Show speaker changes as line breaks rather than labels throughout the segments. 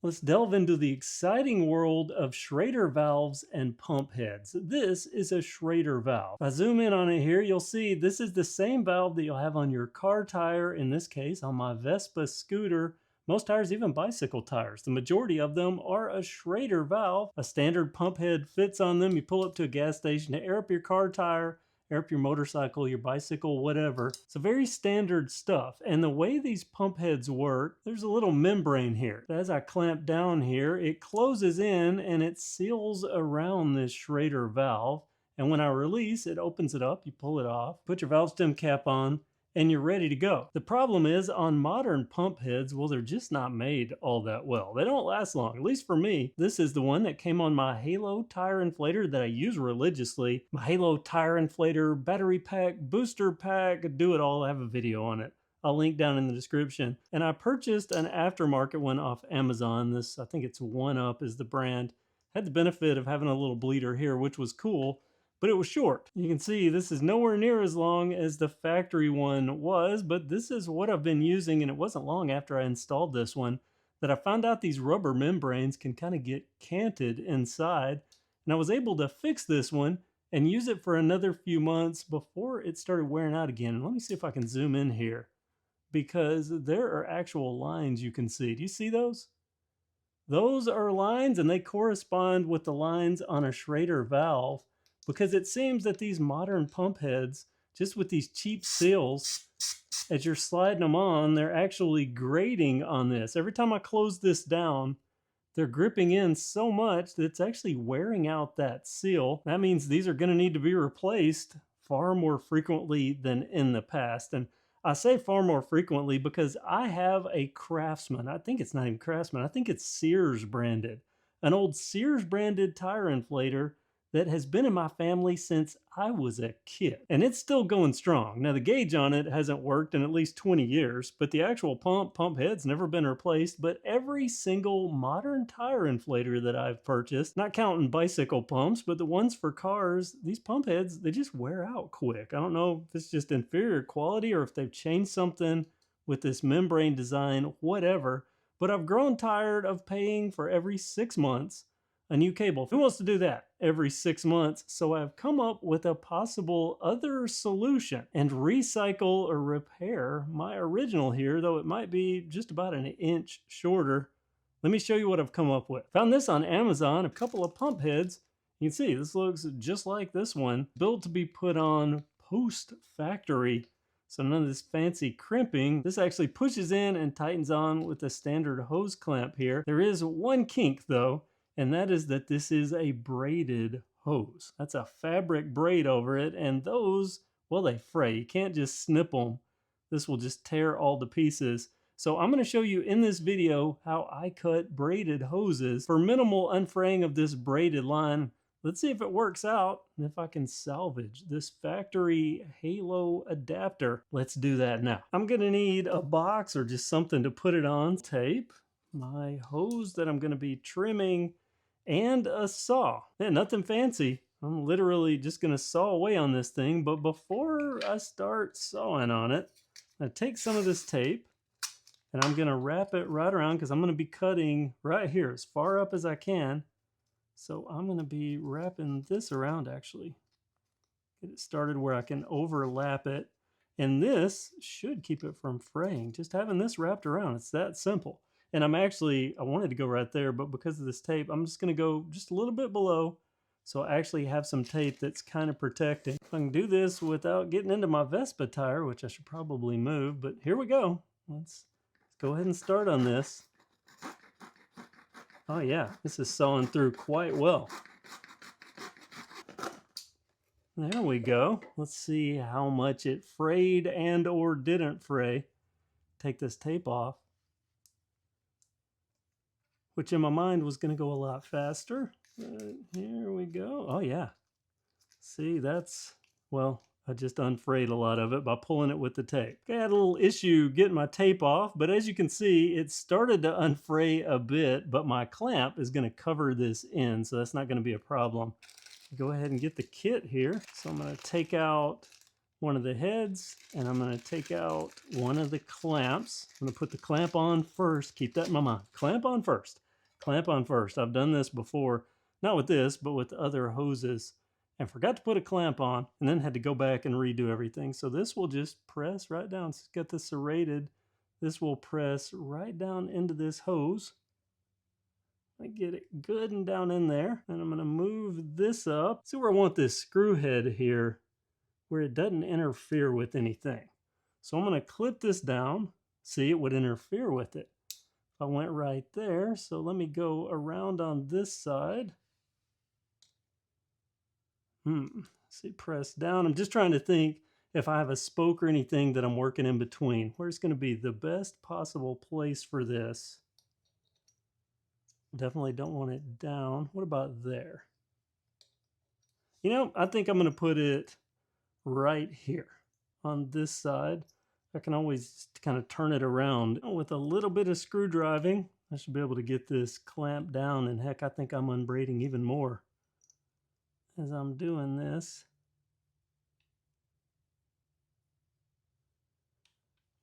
Let's delve into the exciting world of Schrader valves and pump heads. This is a Schrader valve. If I zoom in on it here, you'll see this is the same valve that you'll have on your car tire, in this case on my Vespa scooter. Most tires, even bicycle tires, the majority of them are a Schrader valve. A standard pump head fits on them. You pull up to a gas station to air up your car tire, air up your motorcycle, your bicycle, whatever. It's a very standard stuff. And the way these pump heads work, there's a little membrane here. As I clamp down here, it closes in and it seals around this Schrader valve. And when I release, it opens it up, you pull it off, put your valve stem cap on, and you're ready to go. The problem is on modern pump heads, well, they're just not made all that well. They don't last long, at least for me. This is the one that came on my Halo tire inflator that I use religiously. My Halo tire inflator, battery pack, booster pack, do it all. I have a video on it. I'll link down in the description. And I purchased an aftermarket one off Amazon. This, I think it's 1UP is the brand. Had the benefit of having a little bleeder here, which was cool. But it was short. You can see this is nowhere near as long as the factory one was, but this is what I've been using, and it wasn't long after I installed this one that I found out these rubber membranes can kind of get canted inside, and I was able to fix this one and use it for another few months before it started wearing out again. And let me see if I can zoom in here, because there are actual lines you can see. Do you see those? Those are lines, and they correspond with the lines on a Schrader valve. Because it seems that these modern pump heads, just with these cheap seals, as you're sliding them on, they're actually grating on this. Every time I close this down, they're gripping in so much that it's actually wearing out that seal. That means these are going to need to be replaced far more frequently than in the past. And I say far more frequently because I have a Craftsman. I think it's not even Craftsman. I think it's Sears branded. An old Sears branded tire inflator that has been in my family since I was a kid. And it's still going strong. Now the gauge on it hasn't worked in at least 20 years, but the actual pump head's never been replaced. But every single modern tire inflator that I've purchased, not counting bicycle pumps, but the ones for cars, these pump heads, they just wear out quick. I don't know if it's just inferior quality or if they've changed something with this membrane design, whatever. But I've grown tired of paying for every 6 months a new cable. Who wants to do that every 6 months? So I've come up with a possible other solution and recycle or repair my original here, though it might be just about an inch shorter. Let me show you what I've come up with. Found this on Amazon, a couple of pump heads. You can see this looks just like this one, built to be put on post-factory. So none of this fancy crimping. This actually pushes in and tightens on with a standard hose clamp here. There is one kink though, and that is that this is a braided hose. That's a fabric braid over it, and those, well, they fray. You can't just snip them. This will just tear all to pieces. So I'm going to show you in this video how I cut braided hoses for minimal unfraying of this braided line. Let's see if it works out and if I can salvage this factory Halo adapter. Let's do that now. I'm going to need a box or just something to put it on. Tape, my hose that I'm going to be trimming, and a saw. Yeah, nothing fancy. I'm literally just going to saw away on this thing, but before I start sawing on it, I take some of this tape and I'm going to wrap it right around because I'm going to be cutting right here as far up as I can. So I'm going to be wrapping this around actually. Get it started where I can overlap it. And this should keep it from fraying. Just having this wrapped around, it's that simple. And I wanted to go right there, but because of this tape, I'm just going to go just a little bit below. So I actually have some tape that's kind of protecting. If I can do this without getting into my Vespa tire, which I should probably move, but here we go. Let's go ahead and start on this. Oh yeah, this is sawing through quite well. There we go. Let's see how much it frayed and or didn't fray. Take this tape off, which in my mind was going to go a lot faster. Here we go. Oh yeah. See, well, I just unfrayed a lot of it by pulling it with the tape. I had a little issue getting my tape off, but as you can see, it started to unfray a bit, but my clamp is going to cover this in, so that's not going to be a problem. Go ahead and get the kit here. So I'm going to take out one of the heads, and I'm going to take out one of the clamps. I'm going to put the clamp on first. Keep that in my mind. Clamp on first. Clamp on first. I've done this before, not with this, but with other hoses, and forgot to put a clamp on and then had to go back and redo everything. So this will just press right down. It's got this serrated. This will press right down into this hose. I get it good and down in there, and I'm going to move this up. See where I want this screw head here, where it doesn't interfere with anything. So I'm going to clip this down. See, it would interfere with it. I went right there, so let me go around on this side. See, press down. I'm just trying to think if I have a spoke or anything that I'm working in between. Where's going to be the best possible place for this? Definitely don't want it down. What about there? You know, I think I'm going to put it right here on this side. I can always kind of turn it around with a little bit of screw driving. I should be able to get this clamped down, and heck, I think I'm unbraiding even more as I'm doing this.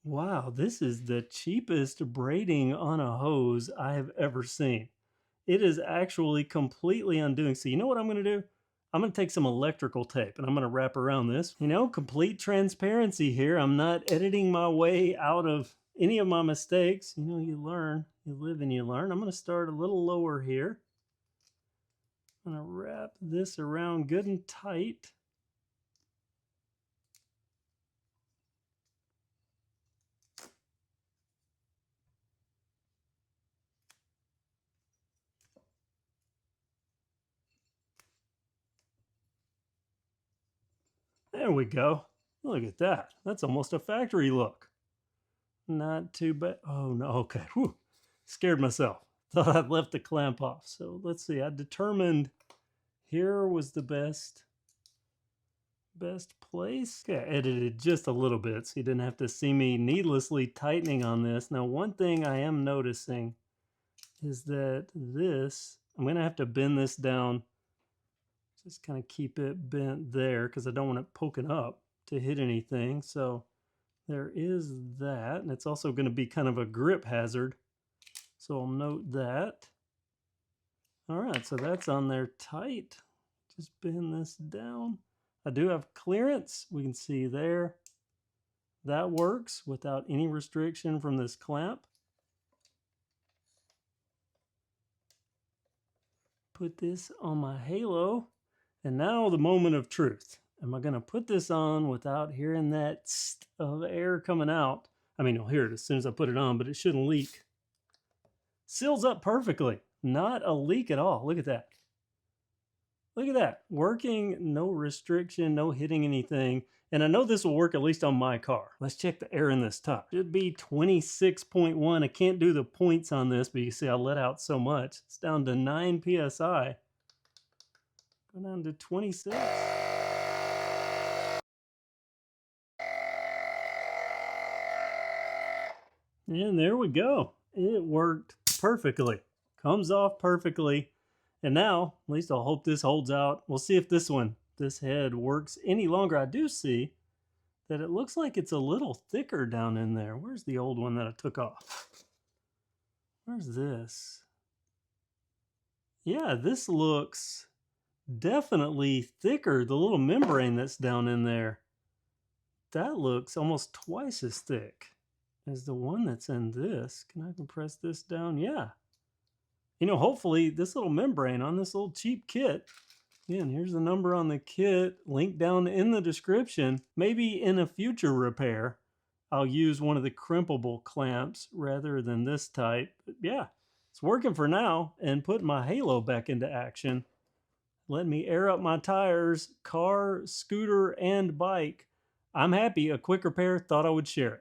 Wow, this is the cheapest braiding on a hose I have ever seen. It is actually completely undoing. So you know what I'm going to do? I'm going to take some electrical tape and I'm going to wrap around this. You know, complete transparency here. I'm not editing my way out of any of my mistakes. You know, you learn, you live and you learn. I'm going to start a little lower here. I'm going to wrap this around good and tight. There we go. Look at that. That's almost a factory look. Not too bad. Oh, no. Okay. Whew. Scared myself. Thought I'd left the clamp off. So let's see. I determined here was the best place. Okay, I edited just a little bit so you didn't have to see me needlessly tightening on this. Now, one thing I am noticing is that this, I'm going to have to bend this down. Just kind of keep it bent there because I don't want it poking up to hit anything. So there is that. And it's also going to be kind of a grip hazard. So I'll note that. All right, so that's on there tight. Just bend this down. I do have clearance. We can see there. That works without any restriction from this clamp. Put this on my halo. And now the moment of truth. Am I going to put this on without hearing that tst of air coming out? I mean, you'll hear it as soon as I put it on, but it shouldn't leak. Seals up perfectly. Not a leak at all. Look at that. Look at that. Working, no restriction, no hitting anything. And I know this will work at least on my car. Let's check the air in this top. Should be 26.1. I can't do the points on this, but you see I let out so much. It's down to 9 PSI. Go down to 26. And there we go. It worked perfectly. Comes off perfectly. And now, at least I'll hope this holds out. We'll see if this head works any longer. I do see that it looks like it's a little thicker down in there. Where's the old one that I took off? Where's this? Yeah, this looks definitely thicker. The little membrane that's down in there, that looks almost twice as thick as the one that's in this. Can I compress this down? Yeah. You know, hopefully this little membrane on this little cheap kit, again, here's the number on the kit, link down in the description. Maybe in a future repair, I'll use one of the crimpable clamps rather than this type. But yeah, it's working for now and putting my halo back into action. Let me air up my tires, car, scooter, and bike. I'm happy. A quick repair, thought I would share it.